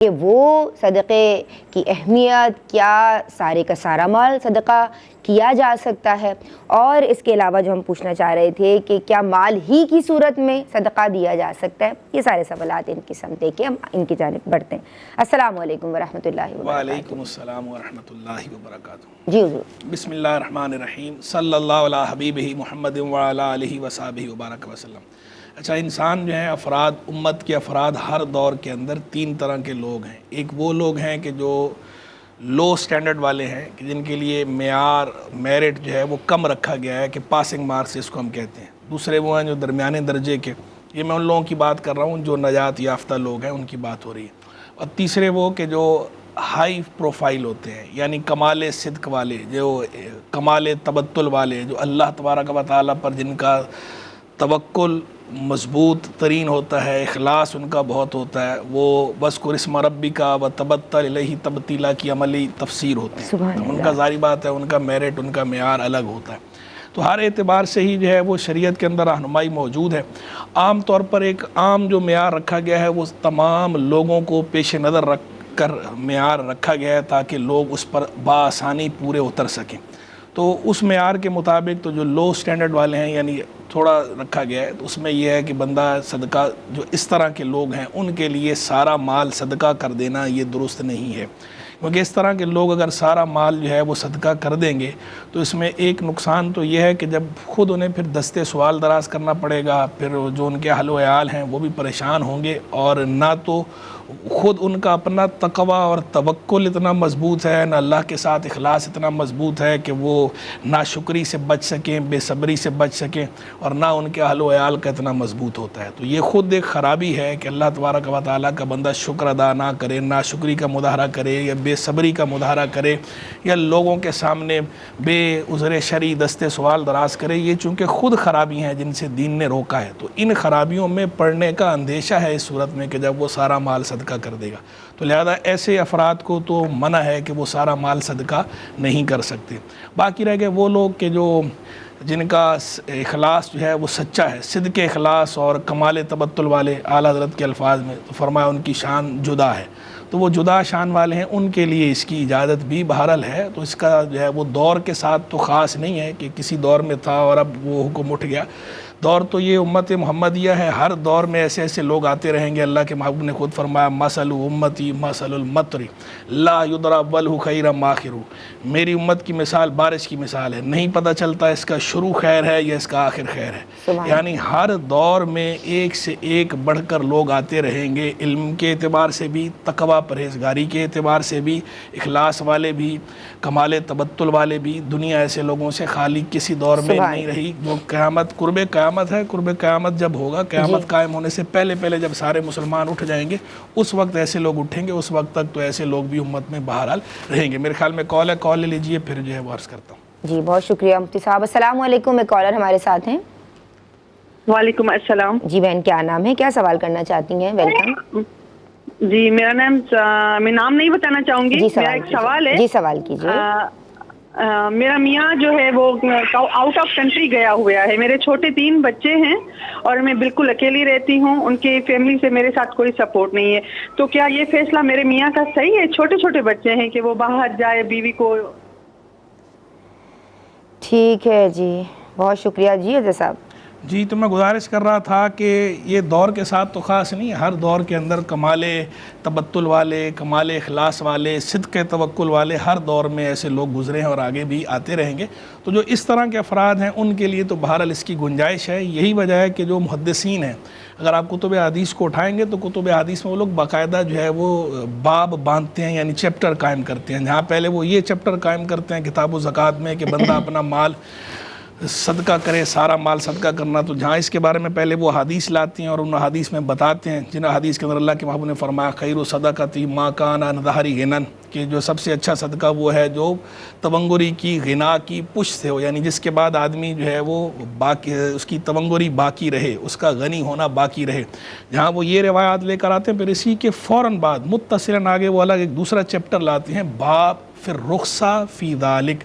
کہ وہ صدقے کی اہمیت کیا، سارے کا سارا مال صدقہ کیا جا سکتا ہے، اور اس کے علاوہ جو ہم پوچھنا چاہ رہے تھے کہ کیا مال ہی کی صورت میں صدقہ دیا جا سکتا ہے، یہ سارے سوالات ان کی سمجھ دے کے ہم ان کی جانب بڑھتے ہیں۔ السلام علیکم ورحمۃ اللہ وبرکاتہ۔ وعلیکم السلام ورحمۃ اللہ وبرکاتہ۔ جی حضور۔ بسم اللہ الرحمن الرحیم، صلی اللہ علی حبیبہ محمد وعلی آلہ وصحبہ وبارک وسلم۔ اچھا، انسان جو ہے افراد، امت کے افراد ہر دور کے اندر تین طرح کے لوگ ہیں۔ ایک وہ لوگ ہیں کہ جو لو سٹینڈرڈ والے ہیں، کہ جن کے لیے معیار میرٹ جو ہے وہ کم رکھا گیا ہے، کہ پاسنگ مارکس اس کو ہم کہتے ہیں۔ دوسرے وہ ہیں جو درمیانے درجے کے، یہ میں ان لوگوں کی بات کر رہا ہوں جو نجات یافتہ لوگ ہیں، ان کی بات ہو رہی ہے۔ اور تیسرے وہ کہ جو ہائی پروفائل ہوتے ہیں، یعنی کمال صدق والے، جو کمال تبتل والے، جو اللہ تبارک و تعالیٰ پر جن کا توکل مضبوط ترین ہوتا ہے، اخلاص ان کا بہت ہوتا ہے، وہ وَاذْكُرِ اسْمَ رَبِّكَ وَتَبَتَّلْ إِلَيْهِ تَبْتِيلًا کی عملی تفسیر ہوتی ہے۔ ان کا ظاہری بات ہے، ان کا میرٹ، ان کا معیار الگ ہوتا ہے۔ تو ہر اعتبار سے ہی جو ہے وہ شریعت کے اندر رہنمائی موجود ہے۔ عام طور پر ایک عام جو معیار رکھا گیا ہے وہ تمام لوگوں کو پیش نظر رکھ کر معیار رکھا گیا ہے تاکہ لوگ اس پر بآسانی پورے اتر سکیں۔ تو اس معیار کے مطابق تو جو لو سٹینڈرڈ والے ہیں، یعنی تھوڑا رکھا گیا ہے، تو اس میں یہ ہے کہ بندہ صدقہ، جو اس طرح کے لوگ ہیں ان کے لیے سارا مال صدقہ کر دینا یہ درست نہیں ہے، کیونکہ اس طرح کے لوگ اگر سارا مال جو ہے وہ صدقہ کر دیں گے تو اس میں ایک نقصان تو یہ ہے کہ جب خود انہیں پھر دستے سوال دراز کرنا پڑے گا، پھر جو ان کے اہل و عیال ہیں وہ بھی پریشان ہوں گے، اور نہ تو خود ان کا اپنا تقوی اور توکل اتنا مضبوط ہے، نہ اللہ کے ساتھ اخلاص اتنا مضبوط ہے کہ وہ ناشکری سے بچ سکیں، بے صبری سے بچ سکیں، اور نہ ان کے اہل و عیال کا اتنا مضبوط ہوتا ہے۔ تو یہ خود ایک خرابی ہے کہ اللہ تبارک و تعالیٰ کا بندہ شکر ادا نہ کرے، ناشکری کا مظاہرہ کرے یا بے صبری کا مظاہرہ کرے، یا لوگوں کے سامنے بے عذر شرعی دستے سوال دراز کرے، یہ چونکہ خود خرابی ہیں جن سے دین نے روکا ہے۔ تو ان خرابیوں میں پڑنے کا اندیشہ ہے اس صورت میں کہ جب وہ سارا مال صدقہ کر دے گا، تو لہذا ایسے افراد کو تو منع ہے کہ وہ سارا مال صدقہ نہیں کر سکتے۔ باقی رہ گئے وہ لوگ کہ جن کا اخلاص جو ہے وہ سچا ہے، صدق اخلاص اور کمال تبتل والے، اعلیٰ حضرت کے الفاظ میں تو فرمایا ان کی شان جدا ہے، تو وہ جدا شان والے ہیں، ان کے لیے اس کی اجازت بھی بہرحال ہے۔ تو اس کا جو ہے وہ دور کے ساتھ تو خاص نہیں ہے کہ کسی دور میں تھا اور اب وہ حکم اٹھ گیا۔ دور تو یہ امت محمدیہ ہے، ہر دور میں ایسے ایسے لوگ آتے رہیں گے۔ اللہ کے محبوب نے خود فرمایا مثل امتی مثل المطر لا یدری اولہ خیر ما آخرہ، میری امت کی مثال بارش کی مثال ہے، نہیں پتہ چلتا اس کا شروع خیر ہے یا اس کا آخر خیر ہے۔ یعنی ہر دور میں ایک سے ایک بڑھ کر لوگ آتے رہیں گے، علم کے اعتبار سے بھی، تقوی پرہیزگاری کے اعتبار سے بھی، اخلاص والے بھی، کمال تبتل والے بھی۔ دنیا ایسے لوگوں سے خالی کسی دور میں نہیں رہی۔ جو قیامت، قرب قیامت ہے، قرب قیامت جب ہوگا، قیامت قائم ہونے سے پہلے پہلے جب سارے مسلمان اٹھ جائیں گے، اس وقت ایسے لوگ اٹھیں گے، اس وقت تک تو ایسے لوگ بھی امت میں بہرحال رہیں گے۔ میرے خیال میں کال ہے، کال لے لیجئے، پھر جو ہے وہ عرض کرتا ہوں۔ جی بہت شکریہ مفتی صاحب۔ السلام علیکم، ایک کالر ہمارے ساتھ ہیں۔ وعلیکم السلام۔ جی بہن، کیا نام ہے، کیا سوال کرنا چاہتی ہیں؟ ویلکم۔ جی میرا نام، میں نام نہیں بتانا چاہوں گی، میرا ایک سوال ہے۔ جی سوال کیجیے۔ میرا میاں جو ہے وہ آؤٹ آف کنٹری گیا ہوا ہے، میرے چھوٹے 3 بچے ہیں اور میں بالکل اکیلی رہتی ہوں، ان کی فیملی سے میرے ساتھ کوئی سپورٹ نہیں ہے، تو کیا یہ فیصلہ میرے میاں کا صحیح ہے؟ چھوٹے چھوٹے بچے ہیں کہ وہ باہر جائے، بیوی کو۔ ٹھیک ہے جی، بہت شکریہ جی عزیز صاحب۔ جی تو میں گزارش کر رہا تھا کہ یہ دور کے ساتھ تو خاص نہیں، ہر دور کے اندر کمال تبتل والے، کمال اخلاص والے، صدق توکل والے، ہر دور میں ایسے لوگ گزرے ہیں اور آگے بھی آتے رہیں گے۔ تو جو اس طرح کے افراد ہیں ان کے لیے تو بہرحال اس کی گنجائش ہے۔ یہی وجہ ہے کہ جو محدثین ہیں، اگر آپ کتب حدیث کو اٹھائیں گے تو کتب حدیث میں وہ لوگ باقاعدہ جو ہے وہ باب باندھتے ہیں، یعنی چیپٹر قائم کرتے ہیں۔ جہاں پہلے وہ یہ چیپٹر قائم کرتے ہیں کتاب الزکوٰۃ میں کہ بندہ اپنا مال صدقہ کرے، سارا مال صدقہ کرنا، تو جہاں اس کے بارے میں پہلے وہ حدیث لاتے ہیں اور ان حدیث میں بتاتے ہیں، جن حدیث کے اندر اللہ کے محبوب نے فرمایا خیر صدقۃ ما کان عن ظہر غنی، کہ جو سب سے اچھا صدقہ وہ ہے جو تونگری کی، غنا کی پشت سے ہو، یعنی جس کے بعد آدمی جو ہے وہ باقی، اس کی تونگری باقی رہے، اس کا غنی ہونا باقی رہے۔ جہاں وہ یہ روایات لے کر آتے ہیں، پھر اسی کے فوراً بعد متصلاً آگے وہ الگ ایک دوسرا چیپٹر لاتے ہیں، باب پھر رخصہ فی ذالک،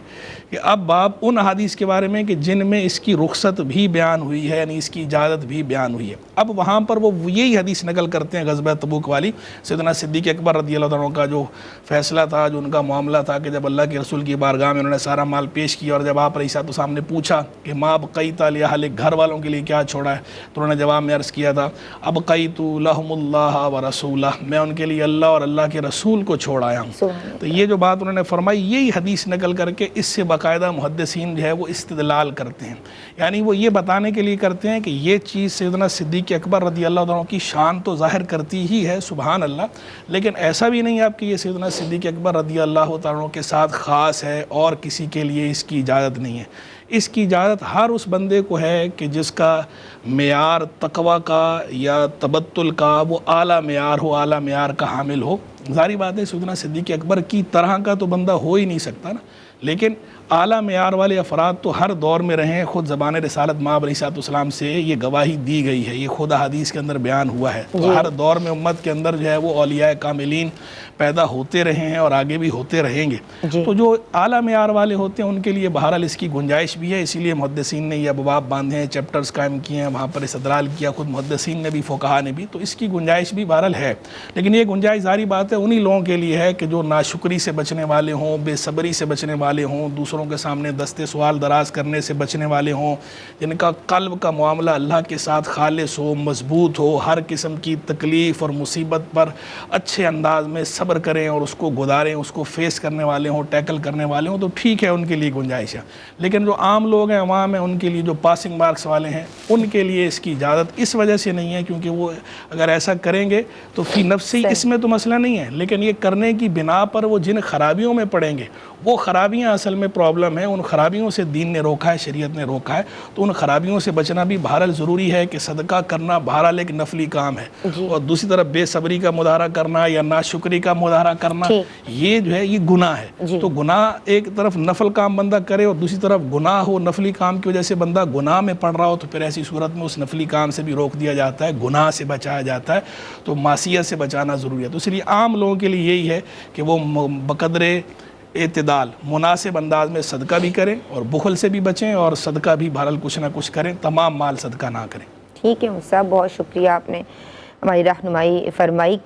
کہ اب باب ان احادیث کے بارے میں کہ جن میں اس کی رخصت بھی بیان ہوئی ہے، یعنی اس کی اجازت بھی بیان ہوئی ہے۔ اب وہاں پر وہ یہی حدیث نقل کرتے ہیں غزوہ تبوک والی، سیدنا صدیق اکبر رضی اللہ عنہ کا جو فیصلہ تھا، جو ان کا معاملہ تھا کہ جب اللہ کے رسول کی بارگاہ میں انہوں نے سارا مال پیش کیا، اور جب آپ علیہ السلام نے پوچھا کہ ما بقیت لأہلک، گھر والوں کے لیے کیا چھوڑا ہے، تو انہوں نے جواب میں عرض کیا تھا ابقیت لہم اللہ ورسولہ، میں ان کے لیے اللہ اور اللہ کے رسول کو چھوڑ آیا ہوں۔ تو یہ جو بات انہوں نے فرمائی، یہی حدیث نقل کر کے اس سے باقاعدہ محدثین جو ہے وہ استدلال کرتے ہیں، یعنی وہ یہ بتانے کے لیے کرتے ہیں کہ یہ چیز سیدنا صدیق اکبر رضی اللہ عنہ کی شان تو ظاہر کرتی ہی ہے، سبحان اللہ، لیکن ایسا بھی نہیں آپ کہ یہ سیدنا صدیق اکبر رضی اللہ عنہ کے ساتھ خاص ہے اور کسی کے لیے اس کی اجازت نہیں ہے۔ اس کی اجازت ہر اس بندے کو ہے کہ جس کا معیار تقوی کا یا تبتل کا وہ اعلیٰ معیار ہو، اعلیٰ معیار کا حامل ہو۔ ظاہری بات ہے سیدنا صدیق اکبر کی طرح کا تو بندہ ہو ہی نہیں سکتا نا، لیکن اعلیٰ معیار والے افراد تو ہر دور میں رہے ہیں۔ خود زبان رسالت مآب علیہ السلام سے یہ گواہی دی گئی ہے، یہ خود حدیث کے اندر بیان ہوا ہے۔ تو ہر دور میں امت کے اندر جو ہے وہ اولیاء کاملین پیدا ہوتے رہے ہیں اور آگے بھی ہوتے رہیں گے۔ تو جو اعلیٰ معیار والے ہوتے ہیں ان کے لیے بہرحال اس کی گنجائش بھی ہے، اسی لیے محدثین نے یہ ابواب باندھے ہیں، چیپٹرز قائم کیے ہیں، وہاں پر استدلال کیا خود محدثین نے بھی، فقہا نے بھی، تو اس کی گنجائش بھی بہرحال ہے۔ لیکن یہ گنجائش ظاہری بات ہے انہی لوگوں کے لیے ہے کہ جو ناشکری سے بچنے والے ہوں، بے صبری سے بچنے والے ہوں، دوسروں کے سامنے دستے سوال دراز کرنے سے بچنے والے ہوں، جن کا قلب کا معاملہ اللہ کے ساتھ خالص ہو، مضبوط ہو، ہر قسم کی تکلیف اور مصیبت پر اچھے انداز میں صبر کریں اور اس کو گزاریں، اس کو فیس کرنے والے ہوں، ٹیکل کرنے والے ہوں، تو ٹھیک ہے، ان کے لیے گنجائش ہے۔ لیکن جو عام لوگ ہیں، عوام ہیں، ان کے لیے جو پاسنگ مارکس والے ہیں، ان کے لیے اس کی اجازت اس وجہ سے نہیں ہے کیونکہ وہ اگر ایسا کریں گے تو فی نفسی اس میں تو مسئلہ نہیں ہے، لیکن یہ کرنے کی بنا پر وہ جن خرابیوں میں پڑیں گے، وہ خرابیاں اصل میں پرابلم ہیں، ان خرابیوں سے دین نے روکا ہے، شریعت نے روکا ہے، تو ان خرابیوں سے بچنا بھی بہرحال ضروری ہے کہ صدقہ کرنا بہرحال ایک نفلی کام ہے، اور دوسری طرف بے صبری کا مظاہرہ کرنا یا ناشکری کا مظاہرہ کرنا یہ جو ہے یہ گناہ ہے۔ تو گناہ ایک طرف نفل کام بندہ کرے اور دوسری طرف گناہ ہو، نفلی کام کی وجہ سے بندہ گناہ میں پڑ رہا ہو، تو پھر ایسی صورت میں اس نفلی کام سے بھی روک دیا جاتا ہے، گناہ سے بچایا جاتا ہے، تو معصیت سے بچانا ضروری ہے۔ تو اس لیے عام لوگوں کے لیے یہی ہے کہ وہ بقدر اعتدال مناسب انداز میں صدقہ بھی کریں اور بخل سے بھی بچیں، اور صدقہ بھی بہرحال کچھ نہ کچھ کریں، تمام مال صدقہ نہ کریں۔ ٹھیک ہے صاحب، بہت شکریہ، آپ نے ہماری رہنمائی فرمائی۔